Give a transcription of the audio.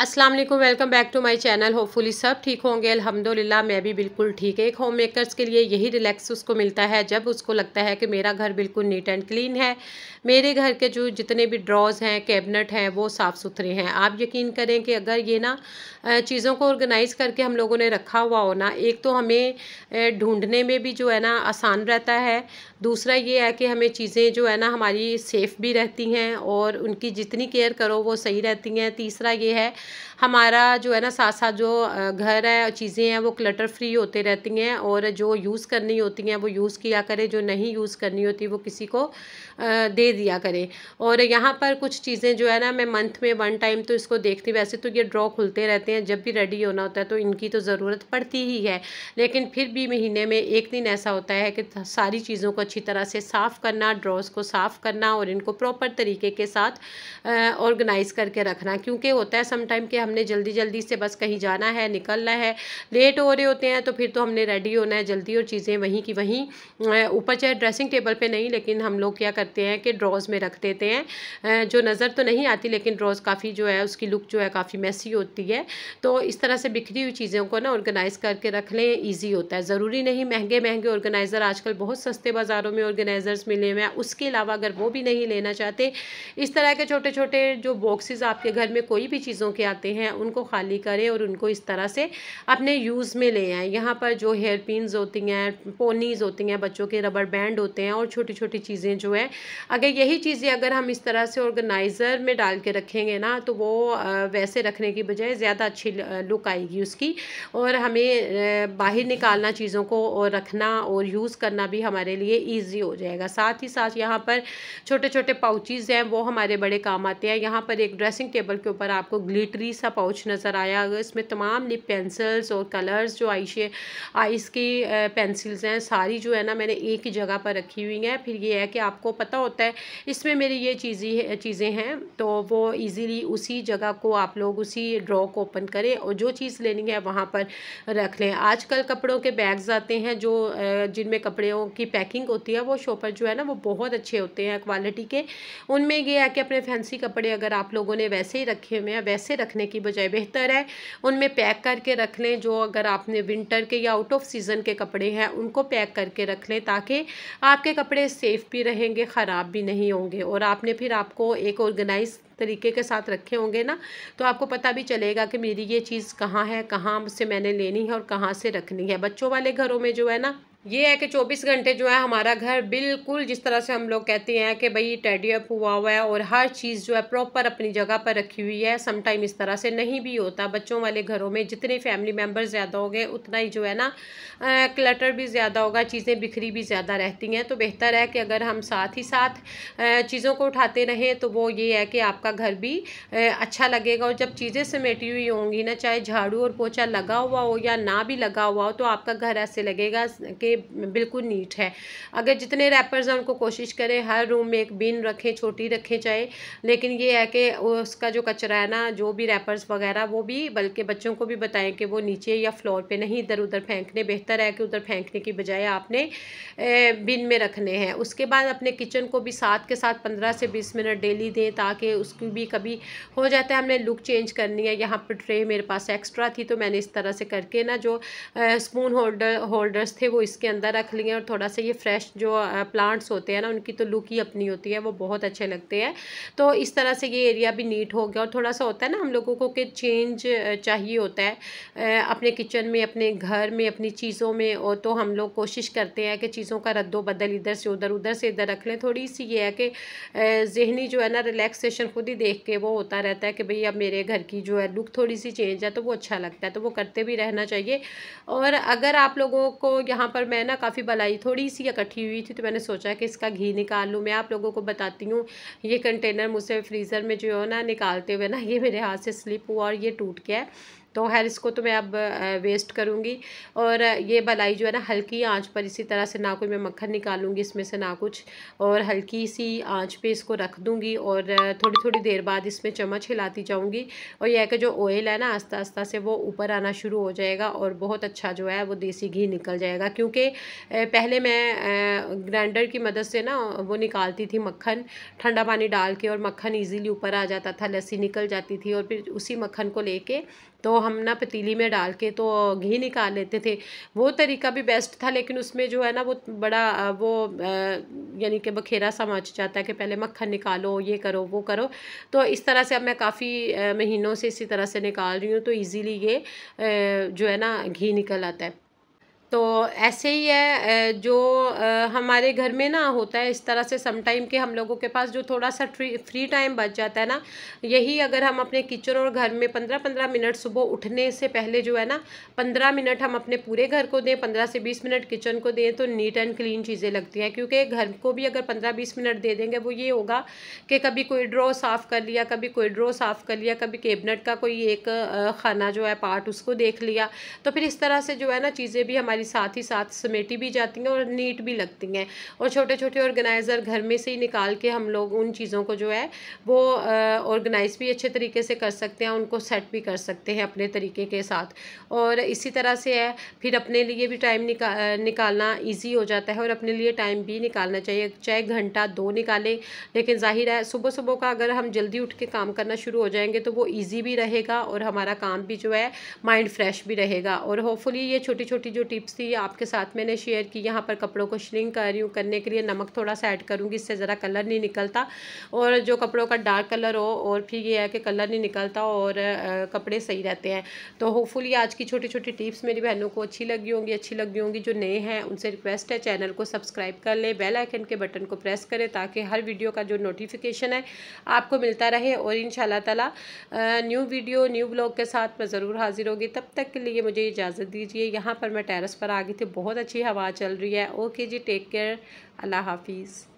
अस्सलाम वालेकुम, welcome back to my channel. Hopefully सब ठीक होंगे। अल्हम्दुलिल्लाह मैं भी बिल्कुल ठीक है। एक होम मेकर्स के लिए यही रिलैक्स उसको मिलता है जब उसको लगता है कि मेरा घर बिल्कुल नीट एंड क्लीन है, मेरे घर के जो जितने भी ड्रॉज़ हैं, कैबिनेट हैं, वो साफ़ सुथरे हैं। आप यकीन करें कि अगर ये ना चीज़ों को ऑर्गेनाइज़ करके हम लोगों ने रखा हुआ हो ना, एक तो हमें ढूंढने में भी जो है ना आसान रहता है, दूसरा ये है कि हमें चीज़ें जो है ना हमारी सेफ़ भी रहती हैं और उनकी जितनी केयर करो वो सही रहती हैं। तीसरा ये है हमारा जो है ना साथ साथ जो घर है, चीज़ें हैं, वो क्लटर फ्री होते रहती हैं और जो यूज़ करनी होती हैं वो यूज़ किया करें, जो नहीं यूज़ करनी होती वो किसी को दे दिया करें। और यहाँ पर कुछ चीज़ें जो है ना मैं मंथ में वन टाइम तो इसको देखती, वैसे तो ये ड्रॉ खुलते रहते हैं, जब भी रेडी होना होता है तो इनकी तो ज़रूरत पड़ती ही है, लेकिन फिर भी महीने में एक दिन ऐसा होता है कि सारी चीज़ों को अच्छी तरह से साफ़ करना, ड्रॉज़ को साफ़ करना और इनको प्रॉपर तरीके के साथ ऑर्गेनाइज़ करके रखना। क्योंकि होता है सम टाइम कि हमने जल्दी जल्दी से बस कहीं जाना है, निकलना है, लेट हो रहे होते हैं, तो फिर तो हमने रेडी होना है जल्दी और चीज़ें वहीं की वहीं ऊपर, चाहे ड्रेसिंग टेबल पे नहीं, लेकिन हम लोग क्या करते हैं कि ड्रॉज़ में रख देते हैं, जो नज़र तो नहीं आती, लेकिन ड्रॉज़ काफ़ी जो है उसकी लुक जो है काफ़ी मैसी होती है। तो इस तरह से बिखरी हुई चीज़ों को ना ऑर्गेनाइज़ करके रख लें, ईजी होता है। ज़रूरी नहीं महंगे महंगे ऑर्गेनाइज़र, आजकल बहुत सस्ते बाज़ारों में ऑर्गेनाइज़र्स मिले हुए हैं। उसके अलावा अगर वो भी नहीं लेना चाहते, इस तरह के छोटे छोटे जो बॉक्सेस आपके घर में कोई भी चीज़ों के आते हैं उनको खाली करें और उनको इस तरह से अपने यूज़ में ले आएँ। यहाँ पर जो हेयर पिन्स होती हैं, पोनीज़ होती हैं, बच्चों के रबर बैंड होते हैं और छोटी छोटी चीज़ें जो हैं, अगर यही चीज़ें अगर हम इस तरह से ऑर्गेनाइज़र में डाल के रखेंगे ना, तो वो वैसे रखने की बजाय ज़्यादा अच्छी लुक आएगी उसकी, और हमें बाहर निकालना चीज़ों को और रखना और यूज़ करना भी हमारे लिए ईजी हो जाएगा। साथ ही साथ यहाँ पर छोटे छोटे पाउचेज़ हैं, वो हमारे बड़े काम आते हैं। यहाँ पर एक ड्रेसिंग टेबल के ऊपर आपको ग्लिटरी सा पाउच नज़र आया, इसमें तमाम लिप पेंसिल्स और कलर्स, जो आइस की पेंसिल्स हैं, सारी जो है ना मैंने एक ही जगह पर रखी हुई हैं। फिर ये है कि आपको पता होता है इसमें मेरी ये चीज़ें हैं, तो वो इजीली उसी जगह को आप लोग उसी ड्रॉ को ओपन करें और जो चीज़ लेनी है वहाँ पर रख लें। आजकल कपड़ों के बैग्स आते हैं जो जिनमें कपड़ों की पैकिंग होती है, वो शॉपर जो है ना वो बहुत अच्छे होते हैं क्वालिटी के। उनमें ये है कि अपने फैंसी कपड़े अगर आप लोगों ने वैसे ही रखे हुए हैं, वैसे रखने की बजाय बेहतर है उनमें पैक करके रख लें। जो अगर आपने विंटर के या आउट ऑफ सीज़न के कपड़े हैं उनको पैक करके रख लें, ताकि आपके कपड़े सेफ़ भी रहेंगे, ख़राब भी नहीं होंगे। और आपने फिर आपको एक ऑर्गेनाइज तरीके के साथ रखे होंगे ना, तो आपको पता भी चलेगा कि मेरी ये चीज़ कहाँ है, कहाँ से मैंने लेनी है और कहाँ से रखनी है। बच्चों वाले घरों में जो है ना, ये है कि 24 घंटे जो है हमारा घर बिल्कुल जिस तरह से हम लोग कहते हैं कि भाई टाइडी अप हुआ है और हर चीज़ जो है प्रॉपर अपनी जगह पर रखी हुई है। सम टाइम इस तरह से नहीं भी होता। बच्चों वाले घरों में जितने फैमिली मेम्बर ज़्यादा हो गए, उतना ही जो है ना क्लटर भी ज़्यादा होगा, चीज़ें बिखरी भी ज़्यादा रहती हैं। तो बेहतर है कि अगर हम साथ ही साथ चीज़ों को उठाते रहें, तो वो ये है कि आपका घर भी अच्छा लगेगा। और जब चीज़ें समेटी हुई होंगी ना, चाहे झाड़ू और पोछा लगा हुआ हो या ना भी लगा हुआ हो, तो आपका घर ऐसे लगेगा कि बिल्कुल नीट है। अगर जितने रैपर्स हैं उनको कोशिश करें हर रूम में एक बिन रखें, छोटी रखें चाहे, लेकिन ये है कि उसका जो कचरा है ना, जो भी रैपर्स वगैरह, वो भी बल्कि बच्चों को भी बताएं कि वो नीचे या फ्लोर पे नहीं इधर उधर फेंकने। बेहतर है कि उधर फेंकने की बजाय आपने बिन में रखने हैं। उसके बाद अपने किचन को भी साथ के साथ 15 से 20 मिनट डेली दें, ताकि उसकी भी कभी हो जाता है हमने लुक चेंज करनी है। यहाँ पर ट्रे मेरे पास एक्स्ट्रा थी, तो मैंने इस तरह से करके ना जो स्पून होल्डर्स थे वो इसके अंदर रख लिए। और थोड़ा सा ये फ्रेश जो प्लांट्स होते हैं ना, उनकी तो लुक ही अपनी होती है, वो बहुत अच्छे लगते हैं। तो इस तरह से ये एरिया भी नीट हो गया। और थोड़ा सा होता है ना हम लोगों को कि चेंज चाहिए होता है अपने किचन में, अपने घर में, अपनी चीज़ों में। और तो हम लोग कोशिश करते हैं कि चीज़ों का रद्दो बदल इधर से उधर, उधर से इधर रख लें। थोड़ी सी ये है कि ज़हनी जो है ना रिलैक्सेशन खुद ही देख के वो होता रहता है कि भाई अब मेरे घर की जो है लुक थोड़ी सी चेंज है, तो वो अच्छा लगता है, तो वो करते भी रहना चाहिए। और अगर आप लोगों को यहाँ पर मैं ना काफ़ी मलाई थोड़ी सी इकट्ठी हुई थी, तो मैंने सोचा कि इसका घी निकाल लूँ। मैं आप लोगों को बताती हूँ, ये कंटेनर मुझसे फ्रीज़र में जो है ना निकालते हुए ना, ये मेरे हाथ से स्लिप हुआ और ये टूट गया है। तो खैर इसको तो मैं अब वेस्ट करूँगी। और ये मलाई जो है ना हल्की आंच पर इसी तरह से, ना कोई मैं मक्खन निकालूंगी इसमें से ना कुछ, और हल्की सी आंच पे इसको रख दूंगी और थोड़ी थोड़ी देर बाद इसमें चम्मच हिलाती जाऊंगी। और यह कि जो ऑयल है ना आस्ता आस्ता से वो ऊपर आना शुरू हो जाएगा और बहुत अच्छा जो है वो देसी घी निकल जाएगा। क्योंकि पहले मैं ग्राइंडर की मदद से ना वो निकालती थी मक्खन, ठंडा पानी डाल के, और मक्खन ईज़िली ऊपर आ जाता था, लस्सी निकल जाती थी, और फिर उसी मक्खन को लेके तो हम ना पतीली में डाल के तो घी निकाल लेते थे। वो तरीका भी बेस्ट था, लेकिन उसमें जो है ना वो बड़ा वो यानी कि बखेरा सा मच जाता है कि पहले मक्खन निकालो, ये करो वो करो। तो इस तरह से अब मैं काफ़ी महीनों से इसी तरह से निकाल रही हूँ, तो इजीली ये जो है ना घी निकल आता है। तो ऐसे ही है जो हमारे घर में ना होता है इस तरह से सम टाइम के हम लोगों के पास जो थोड़ा सा फ्री टाइम बच जाता है ना, यही अगर हम अपने किचन और घर में 15-15 मिनट सुबह उठने से पहले जो है ना 15 मिनट हम अपने पूरे घर को दें, 15 से 20 मिनट किचन को दें, तो नीट एंड क्लीन चीज़ें लगती हैं। क्योंकि घर को भी अगर 15-20 मिनट दे देंगे, वो ये होगा कि कभी कोई ड्रॉ साफ़ कर लिया, कभी कोई ड्रॉ साफ़ कर लिया, कभी कैबिनेट का कोई एक खाना जो है पार्ट उसको देख लिया, तो फिर इस तरह से जो है ना चीज़ें भी हमारी साथ ही साथ समेटी भी जाती हैं और नीट भी लगती हैं। और छोटे छोटे ऑर्गेनाइज़र घर में से ही निकाल के हम लोग उन चीज़ों को जो है वो ऑर्गेनाइज़ भी अच्छे तरीके से कर सकते हैं, उनको सेट भी कर सकते हैं अपने तरीके के साथ। और इसी तरह से है, फिर अपने लिए भी टाइम निकालना ईजी हो जाता है, और अपने लिए टाइम भी निकालना चाहिए, चाहे घंटा 2 निकालें। लेकिन जाहिर है सुबह सुबह का अगर हम जल्दी उठ के काम करना शुरू हो जाएंगे तो वो ईजी भी रहेगा और हमारा काम भी जो है माइंड फ्रेश भी रहेगा। और होपफुली ये छोटी छोटी जो टिप्स थी आपके साथ मैंने शेयर की। यहाँ पर कपड़ों को श्रिंक कर रही हूँ, करने के लिए नमक थोड़ा सा ऐड करूँगी, इससे ज़रा कलर नहीं निकलता, और जो कपड़ों का डार्क कलर हो और फिर ये है कि कलर नहीं निकलता और कपड़े सही रहते हैं। तो होपफुली आज की छोटी छोटी टिप्स मेरी बहनों को अच्छी लगी होंगी। जो नए हैं उनसे रिक्वेस्ट है चैनल को सब्सक्राइब कर ले, बेल आइकन के बटन को प्रेस करें ताकि हर वीडियो का जो नोटिफिकेशन है आपको मिलता रहे। और इंशाल्लाह ताला न्यू वीडियो न्यू ब्लॉग के साथ मैं ज़रूर हाजिर होगी। तब तक के लिए मुझे इजाज़त दीजिए। यहाँ पर मैं टेरेस पर आ गई थी, बहुत अच्छी हवा चल रही है। ओके जी, टेक केयर, अल्लाह हाफिज़।